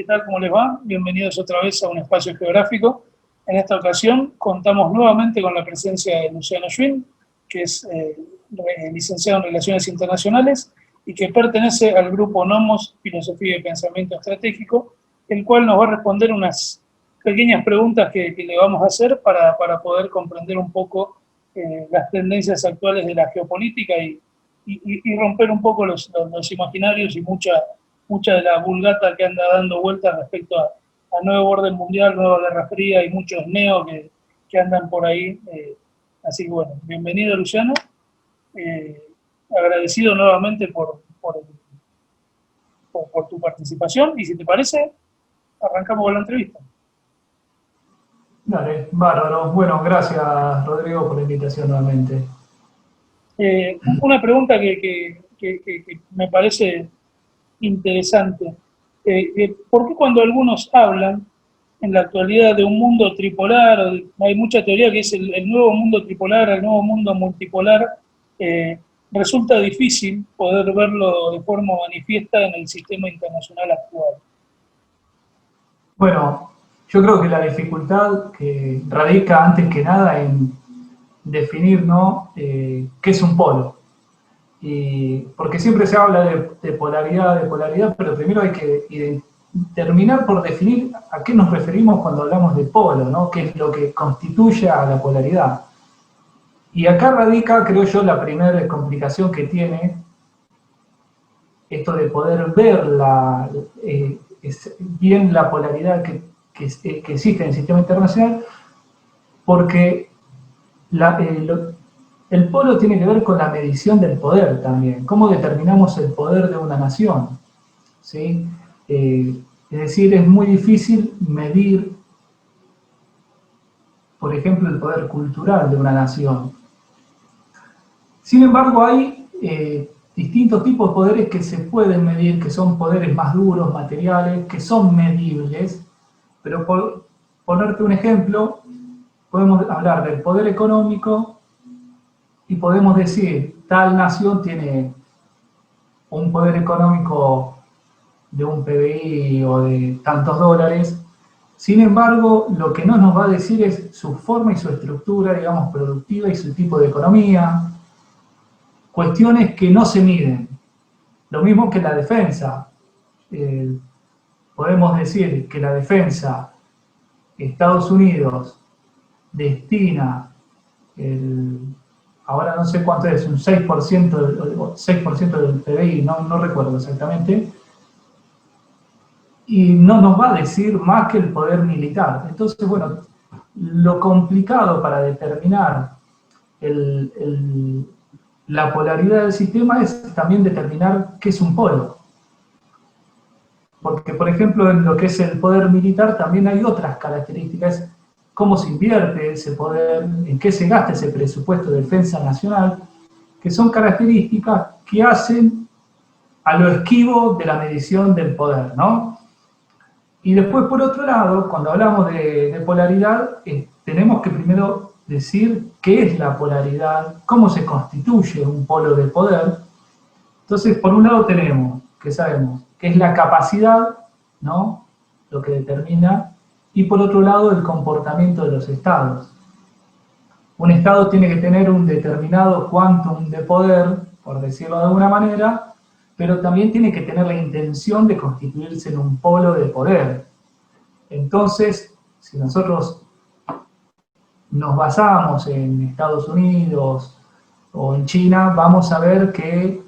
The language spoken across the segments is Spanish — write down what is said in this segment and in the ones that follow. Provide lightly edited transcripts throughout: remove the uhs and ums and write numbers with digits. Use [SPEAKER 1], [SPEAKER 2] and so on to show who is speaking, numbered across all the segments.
[SPEAKER 1] tal? ¿Cómo les va? Bienvenidos otra vez a un espacio geográfico. En esta ocasión contamos nuevamente con la presencia de Luciano Schwinn, que es licenciado en Relaciones Internacionales y que pertenece al grupo Nomos, Filosofía y Pensamiento Estratégico, el cual nos va a responder unas pequeñas preguntas que le vamos a hacer para poder comprender un poco las tendencias actuales de la geopolítica y romper un poco los imaginarios y mucha de la vulgata que anda dando vueltas respecto a nuevo orden mundial, nueva guerra fría y muchos neos que andan por ahí. Así que bueno, bienvenido Luciano. Agradecido nuevamente por tu participación y si te parece, arrancamos con la entrevista.
[SPEAKER 2] Dale, bárbaro. Bueno, gracias Rodrigo por la invitación nuevamente.
[SPEAKER 1] Una pregunta que me parece interesante. ¿Por qué cuando algunos hablan en la actualidad de un mundo tripolar, hay mucha teoría que es el nuevo mundo tripolar, el nuevo mundo multipolar, resulta difícil poder verlo de forma manifiesta en el sistema internacional actual?
[SPEAKER 2] Bueno, yo creo que la dificultad que radica antes que nada en definir, ¿no?, qué es un polo. Porque siempre se habla de polaridad, pero primero hay que terminar por definir a qué nos referimos cuando hablamos de polo, ¿no? ¿Qué es lo que constituye a la polaridad? Y acá radica, creo yo, la primera complicación que tiene esto de poder ver bien la polaridad que existe en el sistema internacional, porque el polo tiene que ver con la medición del poder también, cómo determinamos el poder de una nación, ¿sí? Es decir, es muy difícil medir, por ejemplo, el poder cultural de una nación. Sin embargo, hay distintos tipos de poderes que se pueden medir, que son poderes más duros, materiales, que son medibles, pero por ponerte un ejemplo, podemos hablar del poder económico y podemos decir, tal nación tiene un poder económico de un PBI o de tantos dólares. Sin embargo, lo que no nos va a decir es su forma y su estructura, digamos, productiva y su tipo de economía. Cuestiones que no se miden. Lo mismo que la defensa. Podemos decir que la defensa, Estados Unidos destina ahora no sé cuánto es, un 6% del PBI, no recuerdo exactamente, y no nos va a decir más que el poder militar. Entonces, bueno, lo complicado para determinar la polaridad del sistema es también determinar qué es un polo. Porque, por ejemplo, en lo que es el poder militar también hay otras características, cómo se invierte ese poder, en qué se gasta ese presupuesto de defensa nacional, que son características que hacen a lo esquivo de la medición del poder, ¿no? Y después, por otro lado, cuando hablamos de polaridad, tenemos que primero decir qué es la polaridad, cómo se constituye un polo de poder. Entonces, por un lado tenemos, que sabemos, que es la capacidad, ¿no?, lo que determina, y por otro lado el comportamiento de los estados. Un estado tiene que tener un determinado quantum de poder, por decirlo de alguna manera, pero también tiene que tener la intención de constituirse en un polo de poder. Entonces, si nosotros nos basamos en Estados Unidos o en China, vamos a ver que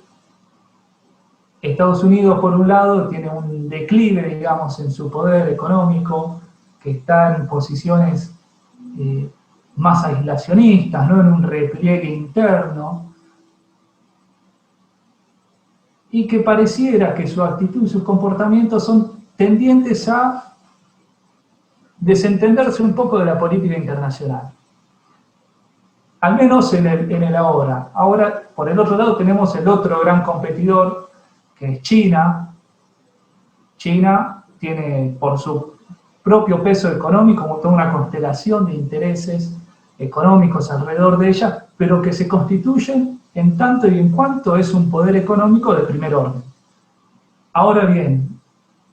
[SPEAKER 2] Estados Unidos, por un lado, tiene un declive, digamos, en su poder económico, que está en posiciones más aislacionistas, ¿no?, en un repliegue interno, y que pareciera que su actitud y sus comportamientos son tendientes a desentenderse un poco de la política internacional. Al menos en el ahora. Ahora, por el otro lado, tenemos el otro gran competidor, que es China. China tiene, por su propio peso económico, toda una constelación de intereses económicos alrededor de ella, pero que se constituyen en tanto y en cuanto es un poder económico de primer orden. Ahora bien,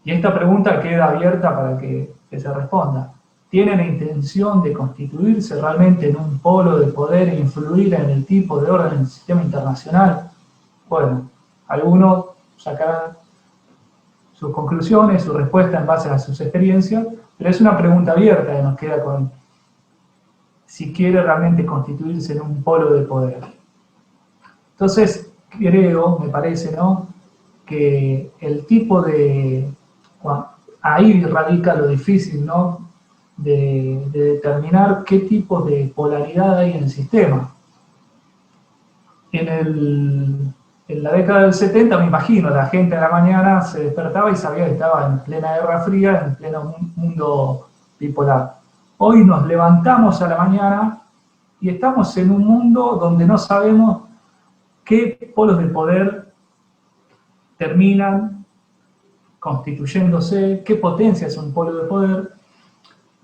[SPEAKER 2] Y esta pregunta queda abierta para que se responda. ¿Tienen la intención de constituirse realmente en un polo de poder e influir en el tipo de orden del sistema internacional? Bueno, algunos sacarán sus conclusiones, su respuesta en base a sus experiencias, pero es una pregunta abierta que nos queda con si quiere realmente constituirse en un polo de poder. Entonces, creo, me parece, ¿no?, que el tipo de... ahí radica lo difícil, ¿no?, de determinar qué tipo de polaridad hay en el sistema. En la década del 70, me imagino, la gente a la mañana se despertaba y sabía que estaba en plena Guerra Fría, en pleno mundo bipolar. Hoy nos levantamos a la mañana y estamos en un mundo donde no sabemos qué polos de poder terminan constituyéndose, qué potencia es un polo de poder,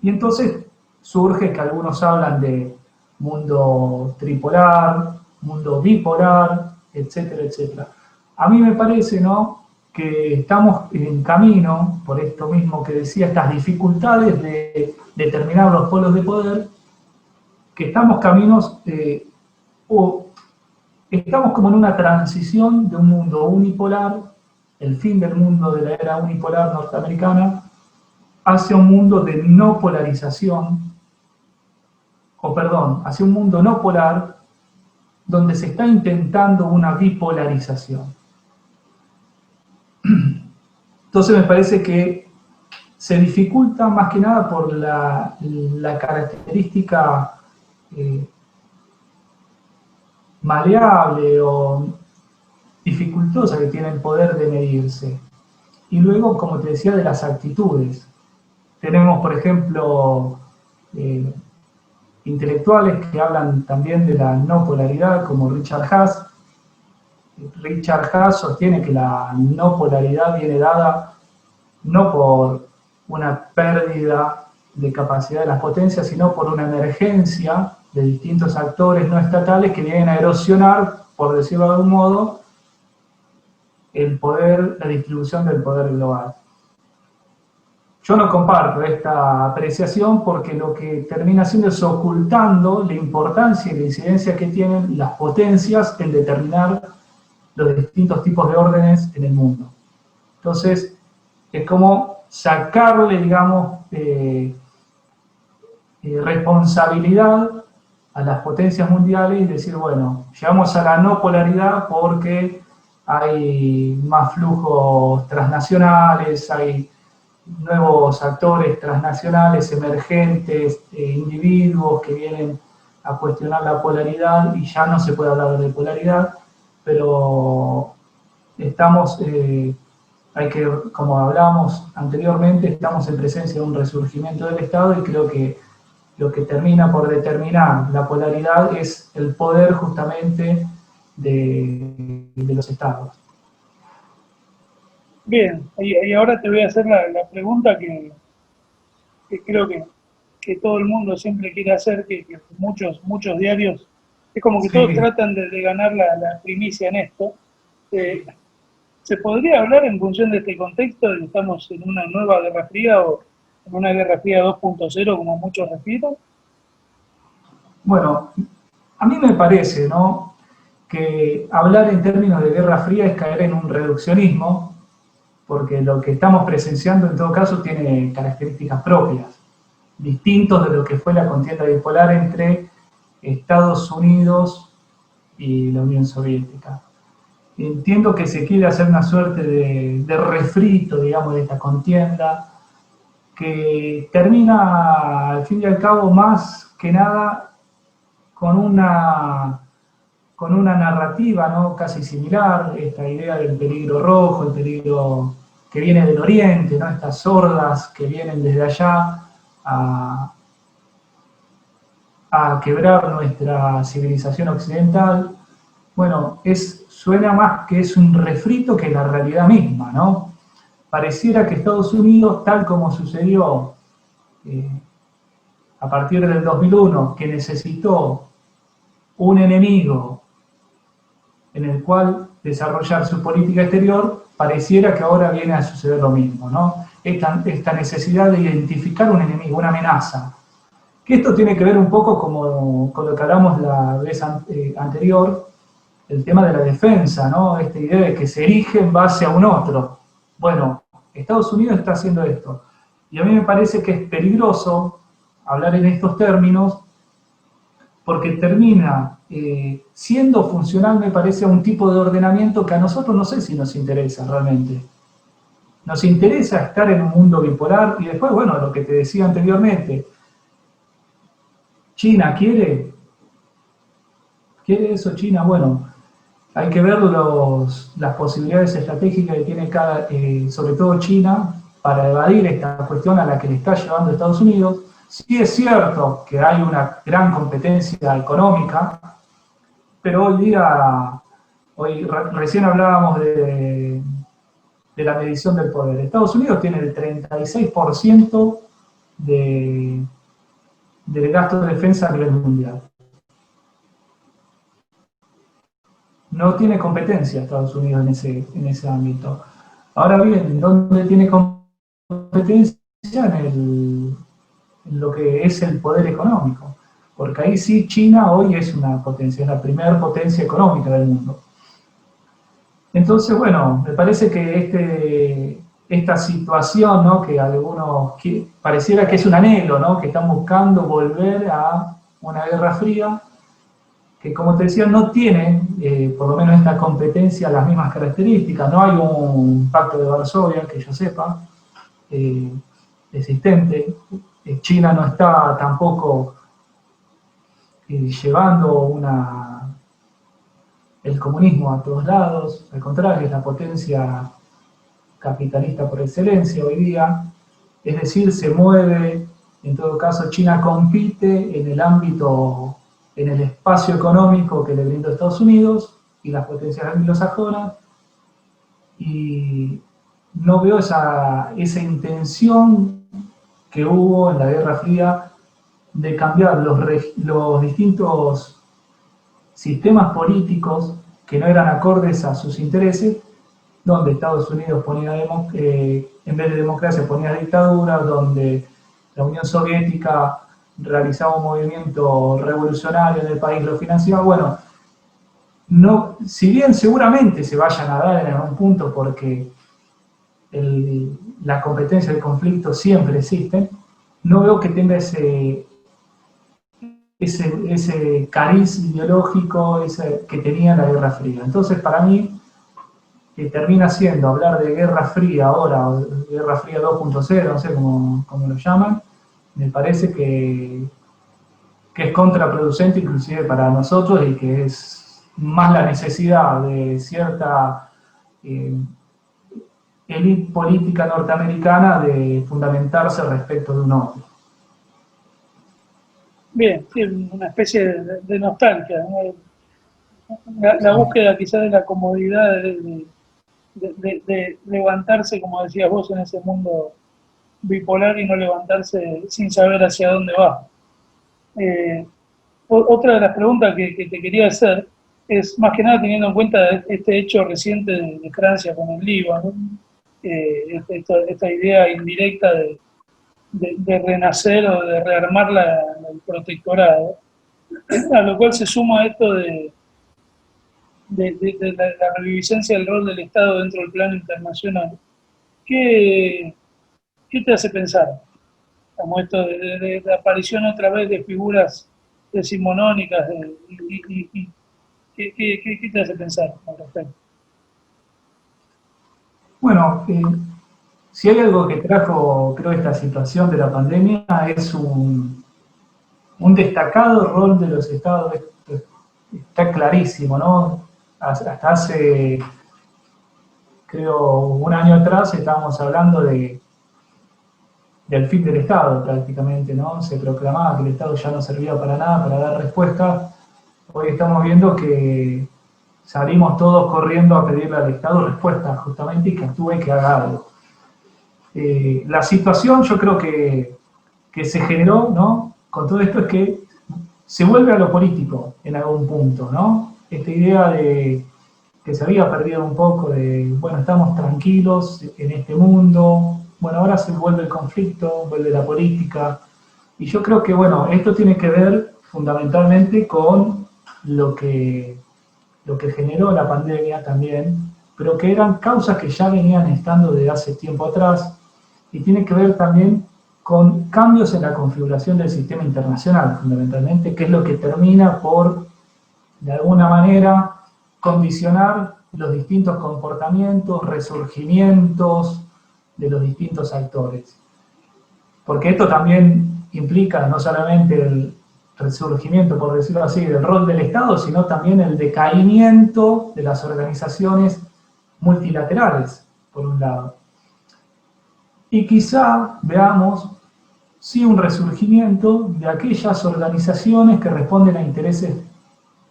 [SPEAKER 2] y entonces surge que algunos hablan de mundo tripolar, mundo bipolar, etcétera, etcétera. A mí me parece, ¿no?, que estamos en camino, por esto mismo que decía, estas dificultades de determinar los polos de poder, que estamos caminos, o estamos como en una transición de un mundo unipolar, el fin del mundo de la era unipolar norteamericana, hacia un mundo de no polarización, hacia un mundo no polar, donde se está intentando una bipolarización. Entonces me parece que se dificulta más que nada por la característica maleable o dificultosa que tiene el poder de medirse. Y luego, como te decía, de las actitudes. Tenemos, por ejemplo, intelectuales que hablan también de la no polaridad, como Richard Haas. Richard Haas sostiene que la no polaridad viene dada no por una pérdida de capacidad de las potencias, sino por una emergencia de distintos actores no estatales que vienen a erosionar, por decirlo de algún modo, el poder, la distribución del poder global. Yo no comparto esta apreciación porque lo que termina haciendo es ocultando la importancia y la incidencia que tienen las potencias en determinar los distintos tipos de órdenes en el mundo. Entonces, es como sacarle, digamos, responsabilidad a las potencias mundiales y decir, bueno, llegamos a la no polaridad porque hay más flujos transnacionales, hay nuevos actores transnacionales, emergentes, individuos que vienen a cuestionar la polaridad y ya no se puede hablar de polaridad, pero estamos, como hablábamos anteriormente, estamos en presencia de un resurgimiento del Estado y creo que lo que termina por determinar la polaridad es el poder justamente de los Estados.
[SPEAKER 1] Bien, y ahora te voy a hacer la pregunta que creo que todo el mundo siempre quiere hacer, que muchos diarios, es como que todos tratan de ganar la primicia en esto. ¿Se podría hablar en función de este contexto de que estamos en una nueva Guerra Fría o en una Guerra Fría 2.0, como muchos refieren?
[SPEAKER 2] Bueno, a mí me parece, ¿no?, que hablar en términos de Guerra Fría es caer en un reduccionismo, porque lo que estamos presenciando en todo caso tiene características propias, distintos de lo que fue la contienda bipolar entre Estados Unidos y la Unión Soviética. Entiendo que se quiere hacer una suerte de refrito, digamos, de esta contienda, que termina, al fin y al cabo, más que nada con una narrativa, ¿no?, casi similar, esta idea del peligro rojo, el peligro que viene del oriente, ¿no?, estas hordas que vienen desde allá a quebrar nuestra civilización occidental. Bueno, suena más que es un refrito que la realidad misma, ¿no? Pareciera que Estados Unidos, tal como sucedió a partir del 2001, que necesitó un enemigo en el cual desarrollar su política exterior, pareciera que ahora viene a suceder lo mismo, ¿no? Esta necesidad de identificar un enemigo, una amenaza. Que esto tiene que ver un poco como con lo que hablamos la vez anterior, el tema de la defensa, ¿no? Esta idea de que se erige en base a un otro. Bueno, Estados Unidos está haciendo esto. Y a mí me parece que es peligroso hablar en estos términos porque termina siendo funcional, me parece, a un tipo de ordenamiento que a nosotros no sé si nos interesa realmente. Nos interesa estar en un mundo bipolar y después, bueno, lo que te decía anteriormente, ¿China quiere eso China? Bueno, hay que ver las posibilidades estratégicas que tiene sobre todo China, para evadir esta cuestión a la que le está llevando Estados Unidos. Sí es cierto que hay una gran competencia económica, pero recién hablábamos de la medición del poder. Estados Unidos tiene el 36% del gasto de defensa a nivel mundial. No tiene competencia Estados Unidos en ese ámbito. Ahora bien, ¿dónde tiene competencia? En lo que es el poder económico. Porque ahí sí China hoy es una potencia, es la primera potencia económica del mundo. Entonces, bueno, me parece que esta situación, ¿no? Que pareciera que es un anhelo, ¿no? Que están buscando volver a una guerra fría, que como te decía, no tiene, por lo menos esta competencia, las mismas características. No hay un pacto de Varsovia, que yo sepa, existente. China no está tampoco llevando el comunismo a todos lados, al contrario, es la potencia capitalista por excelencia hoy día, es decir, se mueve, en todo caso China compite en el ámbito, en el espacio económico que le brinda Estados Unidos y las potencias anglosajonas, y no veo esa intención que hubo en la Guerra Fría de cambiar los distintos sistemas políticos que no eran acordes a sus intereses, donde Estados Unidos ponía, en vez de democracia, ponía dictadura, donde la Unión Soviética realizaba un movimiento revolucionario en el país, lo financiaba. Bueno, no, si bien seguramente se vayan a dar en algún punto porque la competencia del conflicto siempre existe, no veo que tenga ese cariz ideológico que tenía la Guerra Fría. Entonces, para mí, que termina siendo hablar de Guerra Fría ahora, o Guerra Fría 2.0, no sé cómo lo llaman, me parece que es contraproducente inclusive para nosotros y que es más la necesidad de cierta élite política norteamericana de fundamentarse respecto de un otro.
[SPEAKER 1] Bien, sí, una especie de nostalgia, ¿no? La búsqueda quizás de la comodidad de levantarse, como decías vos, en ese mundo bipolar y no levantarse sin saber hacia dónde va. Otra de las preguntas que te quería hacer es, más que nada teniendo en cuenta este hecho reciente de Francia con el Líbano, esta idea indirecta de renacer o de rearmar el protectorado, a lo cual se suma esto de la reviviscencia del rol del Estado dentro del plano internacional. ¿Qué te hace pensar? Como esto de la aparición otra vez de figuras decimonónicas, ¿qué te hace pensar al respecto?
[SPEAKER 2] Bueno, si hay algo que trajo, creo, esta situación de la pandemia, es un destacado rol de los estados. Está clarísimo, ¿no? Hasta hace, creo, un año atrás estábamos hablando del fin del Estado prácticamente, ¿no? Se proclamaba que el Estado ya no servía para nada, para dar respuesta. Hoy estamos viendo que salimos todos corriendo a pedirle al Estado respuesta justamente y que actúe y que haga algo. La situación yo creo que se generó, ¿no? Con todo esto es que se vuelve a lo político en algún punto, ¿no? Esta idea de que se había perdido un poco de, bueno, estamos tranquilos en este mundo, bueno, ahora se vuelve el conflicto, vuelve la política, y yo creo que, bueno, esto tiene que ver fundamentalmente con lo que generó la pandemia también, pero que eran causas que ya venían estando desde hace tiempo atrás, y tiene que ver también con cambios en la configuración del sistema internacional, fundamentalmente, que es lo que termina por, de alguna manera, condicionar los distintos comportamientos, resurgimientos de los distintos actores. Porque esto también implica no solamente el resurgimiento, por decirlo así, del rol del Estado, sino también el decaimiento de las organizaciones multilaterales, por un lado. Y quizá veamos, sí, un resurgimiento de aquellas organizaciones que responden a intereses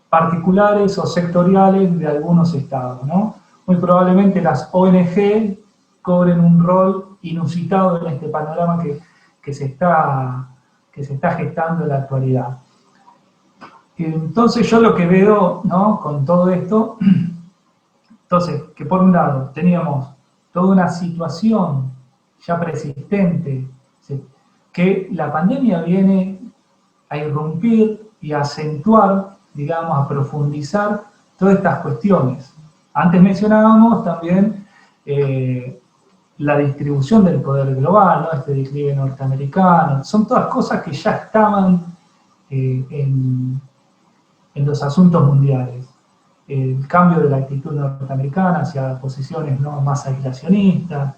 [SPEAKER 2] particulares o sectoriales de algunos estados, ¿no? Muy probablemente las ONG cobren un rol inusitado en este panorama que se está gestando en la actualidad. Entonces yo lo que veo, ¿no?, con todo esto, entonces, que por un lado teníamos toda una situación ya persistente, ¿sí?, que la pandemia viene a irrumpir y a acentuar, digamos, a profundizar todas estas cuestiones. Antes mencionábamos también la distribución del poder global, ¿no?, este declive norteamericano, son todas cosas que ya estaban en los asuntos mundiales. El cambio de la actitud norteamericana hacia posiciones, ¿no?, más aislacionistas,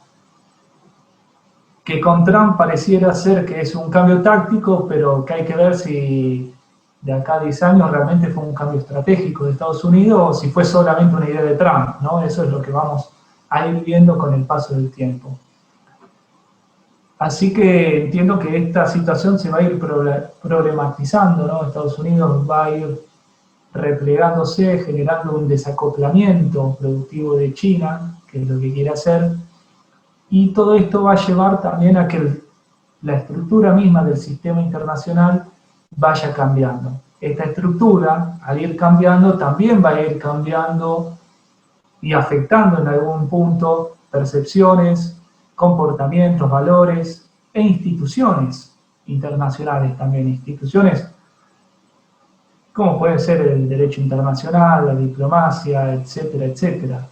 [SPEAKER 2] que con Trump pareciera ser que es un cambio táctico, pero que hay que ver si de acá a 10 años realmente fue un cambio estratégico de Estados Unidos o si fue solamente una idea de Trump, ¿no? Eso es lo que vamos a ir viendo con el paso del tiempo. Así que entiendo que esta situación se va a ir problematizando, ¿no? Estados Unidos va a ir replegándose, generando un desacoplamiento productivo de China, que es lo que quiere hacer, y todo esto va a llevar también a que la estructura misma del sistema internacional vaya cambiando. Esta estructura, al ir cambiando, también va a ir cambiando y afectando en algún punto percepciones, comportamientos, valores e instituciones internacionales también, instituciones como puede ser el derecho internacional, la diplomacia, etcétera, etcétera.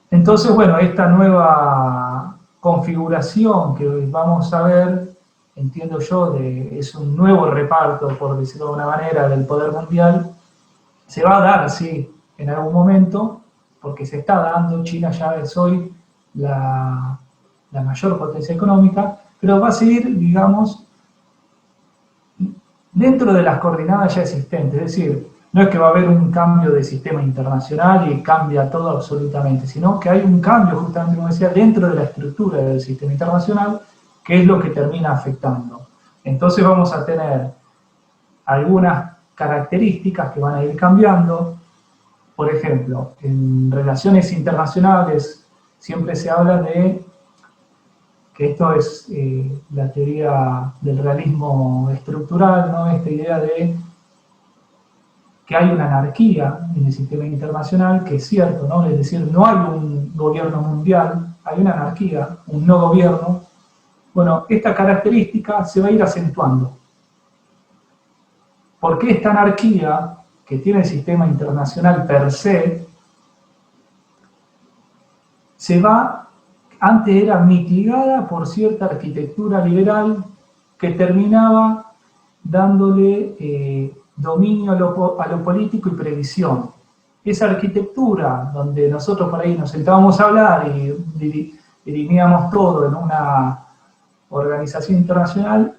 [SPEAKER 2] Entonces, bueno, esta nueva configuración que vamos a ver, entiendo yo, es un nuevo reparto, por decirlo de alguna manera, del poder mundial, se va a dar, sí, en algún momento, porque se está dando. China ya es hoy la mayor potencia económica, pero va a seguir, digamos, dentro de las coordenadas ya existentes, es decir, no es que va a haber un cambio de sistema internacional y cambia todo absolutamente, sino que hay un cambio, justamente como decía, dentro de la estructura del sistema internacional, que es lo que termina afectando. Entonces vamos a tener algunas características que van a ir cambiando. Por ejemplo, en relaciones internacionales siempre se habla de que esto es la teoría del realismo estructural, ¿no? Esta idea de que hay una anarquía en el sistema internacional, que es cierto, ¿no? Es decir, no hay un gobierno mundial, hay una anarquía, un no gobierno. Bueno, esta característica se va a ir acentuando. Porque esta anarquía que tiene el sistema internacional per se, antes era mitigada por cierta arquitectura liberal que terminaba dándole dominio a lo político y previsión. Esa arquitectura donde nosotros por ahí nos sentábamos a hablar y delineábamos todo en una organización internacional,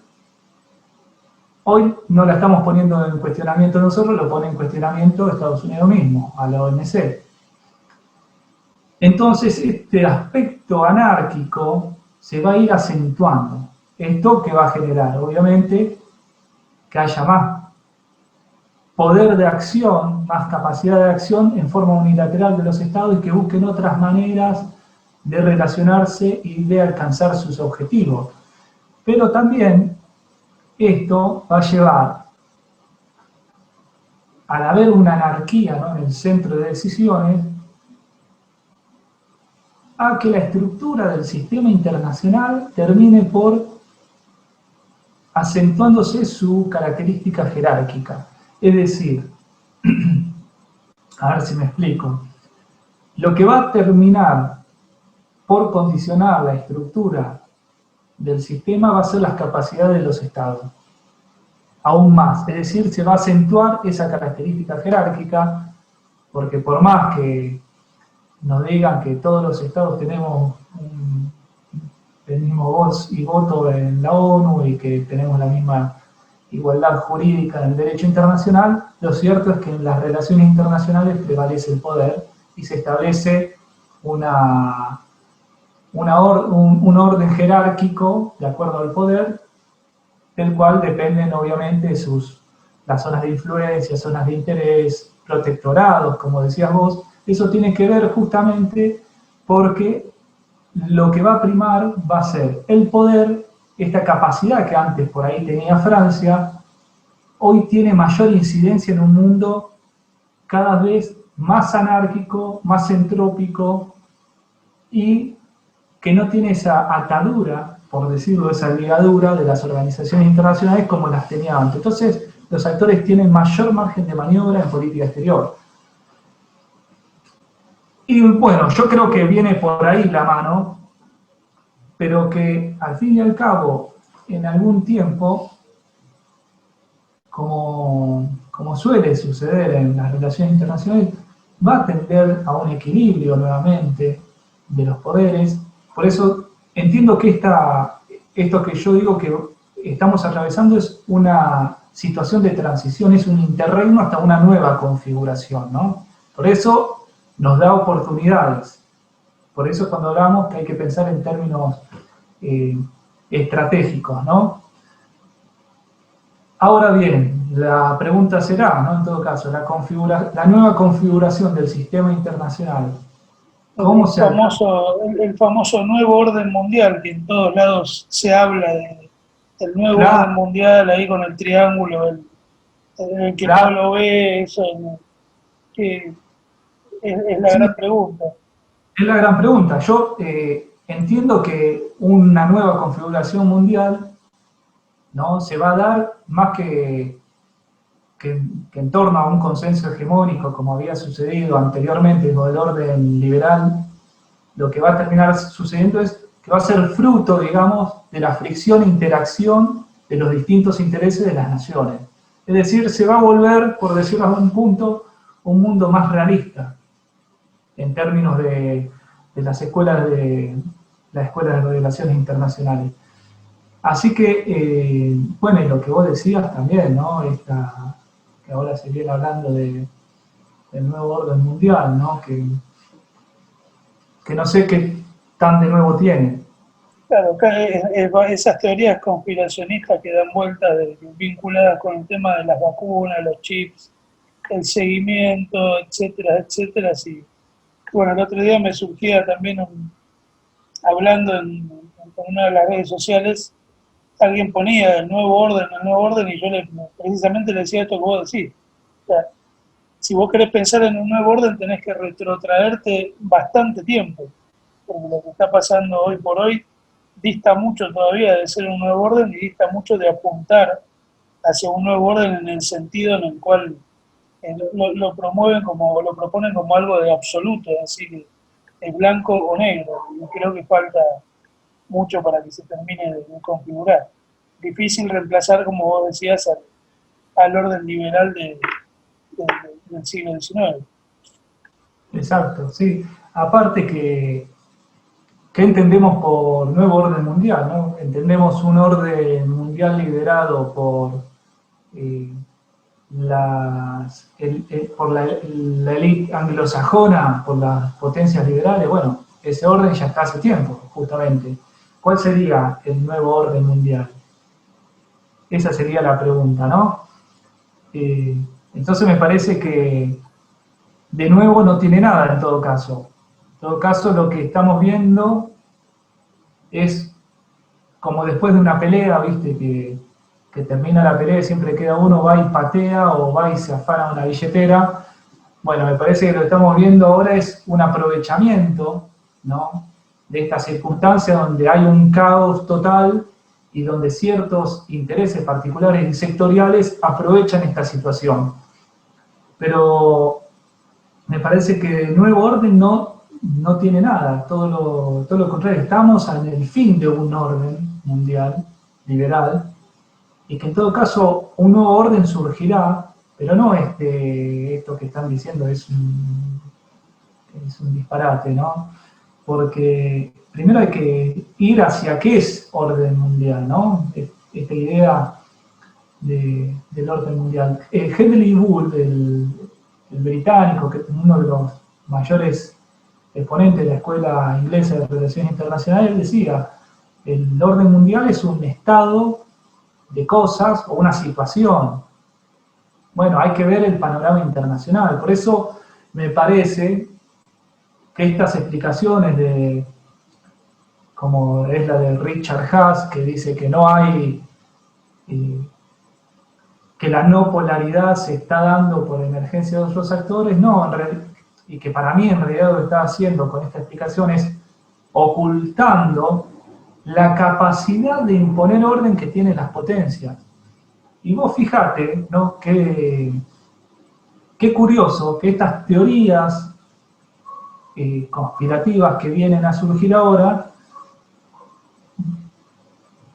[SPEAKER 2] hoy no la estamos poniendo en cuestionamiento nosotros, lo pone en cuestionamiento Estados Unidos mismo, a la OMC. Entonces, este aspecto anárquico se va a ir acentuando. ¿Esto que va a generar? Obviamente, que haya más poder de acción, más capacidad de acción en forma unilateral de los estados y que busquen otras maneras de relacionarse y de alcanzar sus objetivos. Pero también esto va a llevar al haber una anarquía, ¿no?, en el centro de decisiones, a que la estructura del sistema internacional termine por acentuándose su característica jerárquica. Es decir, a ver si me explico, lo que va a terminar por condicionar la estructura del sistema va a ser las capacidades de los estados, aún más, es decir, se va a acentuar esa característica jerárquica, porque por más que nos digan que todos los estados tenemos el mismo voz y voto en la ONU y que tenemos la misma igualdad jurídica en el derecho internacional, lo cierto es que en las relaciones internacionales prevalece el poder y se establece un orden jerárquico de acuerdo al poder, del cual dependen obviamente las zonas de influencia, zonas de interés, protectorados, como decías vos. Eso tiene que ver justamente porque lo que va a primar va a ser el poder, esta capacidad que antes por ahí tenía Francia, hoy tiene mayor incidencia en un mundo cada vez más anárquico, más entrópico y que no tiene esa atadura, por decirlo, esa ligadura de las organizaciones internacionales como las tenía antes. Entonces, los actores tienen mayor margen de maniobra en política exterior. Y bueno, yo creo que viene por ahí la mano, pero que al fin y al cabo, en algún tiempo, como suele suceder en las relaciones internacionales, va a tender a un equilibrio nuevamente de los poderes. Por eso entiendo que esto que yo digo que estamos atravesando es una situación de transición, es un interregno hasta una nueva configuración, ¿no? Por eso nos da oportunidades. Por eso cuando hablamos que hay que pensar en términos estratégicos, ¿no? Ahora bien, la pregunta será, ¿no?, en todo caso, la nueva configuración del sistema internacional. ¿Cómo
[SPEAKER 1] el famoso nuevo orden mundial, que en todos lados se habla del nuevo orden mundial, ahí con el triángulo, el que no lo ve, eso que es la gran pregunta.
[SPEAKER 2] Es la gran pregunta. Yo entiendo que una nueva configuración mundial, ¿no?, se va a dar más que en torno a un consenso hegemónico, como había sucedido anteriormente con el orden liberal. Lo que va a terminar sucediendo es que va a ser fruto, digamos, de la fricción e interacción de los distintos intereses de las naciones. Es decir, se va a volver, por decirlo a un punto, un mundo más realista, en términos de las escuelas de relaciones internacionales. Así que, bueno, y lo que vos decías también, ¿no?, que ahora se viene hablando del nuevo orden mundial, ¿no?, que no sé qué tan de nuevo tiene.
[SPEAKER 1] Claro, esas teorías conspiracionistas que dan vueltas vinculadas con el tema de las vacunas, los chips, el seguimiento, etcétera, etcétera. Sí. Bueno, el otro día me surgía también, hablando en una de las redes sociales, alguien ponía el nuevo orden, y yo precisamente le decía esto que vos decís. O sea, si vos querés pensar en un nuevo orden, tenés que retrotraerte bastante tiempo, porque lo que está pasando hoy por hoy dista mucho todavía de ser un nuevo orden y dista mucho de apuntar hacia un nuevo orden en el sentido en el cual lo promueven lo proponen como algo de absoluto, así que es blanco o negro, y creo que falta mucho para que se termine de configurar. Difícil reemplazar, como vos decías, al orden liberal del siglo XIX.
[SPEAKER 2] Exacto, sí. Aparte ¿qué entendemos por nuevo orden mundial, ¿no? Entendemos un orden mundial liderado por por la élite anglosajona, por las potencias liberales. Bueno, ese orden ya está hace tiempo, justamente. ¿Cuál sería el nuevo orden mundial? Esa sería la pregunta, ¿no? Entonces me parece que de nuevo no tiene nada en todo caso. En todo caso, lo que estamos viendo es como después de una pelea, viste, que que termina la pelea y siempre queda uno, va y patea o va y se afana una billetera. Bueno, me parece que lo que estamos viendo ahora es un aprovechamiento, ¿no?, de esta circunstancia donde hay un caos total y donde ciertos intereses particulares y sectoriales aprovechan esta situación. Pero me parece que el nuevo orden no tiene nada, todo lo contrario, estamos en el fin de un orden mundial, liberal, y que en todo caso un nuevo orden surgirá, pero no esto que están diciendo es un disparate, ¿no? Porque primero hay que ir hacia qué es orden mundial, ¿no? Esta idea del orden mundial. Hedley Bull, el británico, que es uno de los mayores exponentes de la Escuela Inglesa de Relaciones Internacionales, decía, el orden mundial es un estado de cosas o una situación. Bueno, hay que ver el panorama internacional. Por eso me parece que estas explicaciones como es la de Richard Haas, que dice que no hay, que la no polaridad se está dando por emergencia de otros actores, no, y que para mí en realidad lo que está haciendo con esta explicación es ocultando la capacidad de imponer orden que tienen las potencias. Y vos fijate, ¿no?, qué curioso que estas teorías conspirativas que vienen a surgir ahora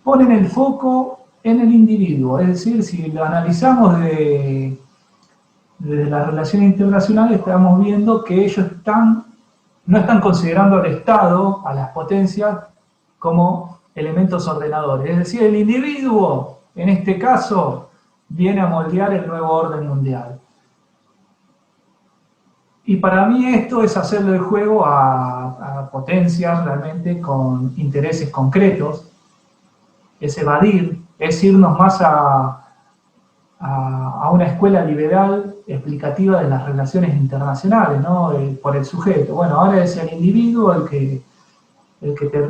[SPEAKER 2] ponen el foco en el individuo. Es decir, si lo analizamos desde las relaciones internacionales, estamos viendo que ellos no están considerando al Estado, a las potencias, como elementos ordenadores. Es decir, el individuo, en este caso, viene a moldear el nuevo orden mundial. Y para mí esto es hacerle el juego a potencias realmente con intereses concretos, es evadir, es irnos más a una escuela liberal explicativa de las relaciones internacionales, ¿no?, por el sujeto. Bueno, ahora es el individuo el que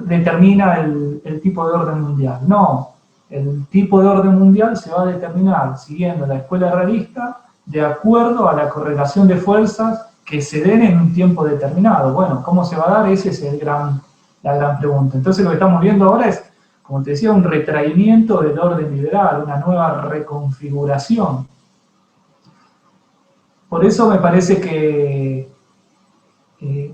[SPEAKER 2] determina el tipo de orden mundial. No, el tipo de orden mundial se va a determinar siguiendo la escuela realista de acuerdo a la correlación de fuerzas que se den en un tiempo determinado. Bueno, ¿cómo se va a dar? Esa es la gran pregunta. Entonces lo que estamos viendo ahora es, como te decía, un retraimiento del orden liberal, una nueva reconfiguración. Por eso me parece que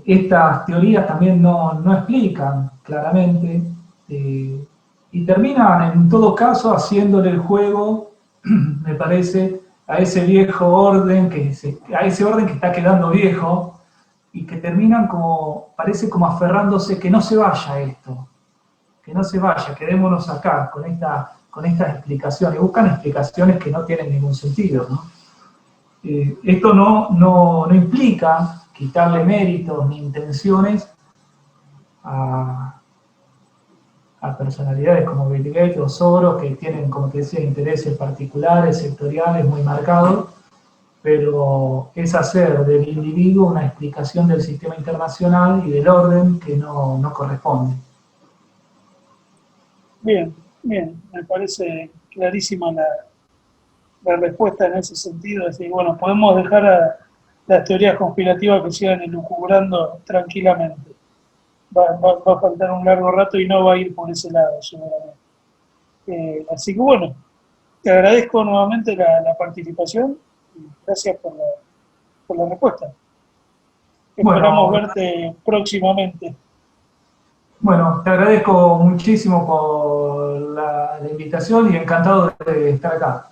[SPEAKER 2] estas teorías también no explican claramente y terminan en todo caso haciéndole el juego, me parece, a ese viejo orden, a ese orden que está quedando viejo y que terminan parece como aferrándose, que no se vaya esto, que no se vaya, quedémonos acá con estas explicaciones, buscan explicaciones que no tienen ningún sentido, ¿no? Esto no implica quitarle méritos ni intenciones a personalidades como Bill Gates o Soros, que tienen, como te decía, intereses particulares, sectoriales muy marcados, pero es hacer del individuo una explicación del sistema internacional y del orden que no corresponde.
[SPEAKER 1] Bien, bien, me parece clarísima la respuesta en ese sentido. Es decir, bueno, podemos dejar a las teorías conspirativas que sigan elucubrando tranquilamente. Va a faltar un largo rato y no va a ir por ese lado, seguramente. Así que bueno, te agradezco nuevamente la participación y gracias por la respuesta. Esperamos verte próximamente.
[SPEAKER 2] Bueno, te agradezco muchísimo por la invitación y encantado de estar acá.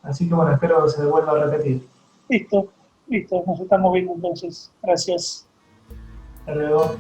[SPEAKER 2] Así que bueno, espero que se vuelva a repetir.
[SPEAKER 1] Listo, nos estamos viendo entonces. Gracias.
[SPEAKER 2] Hasta luego.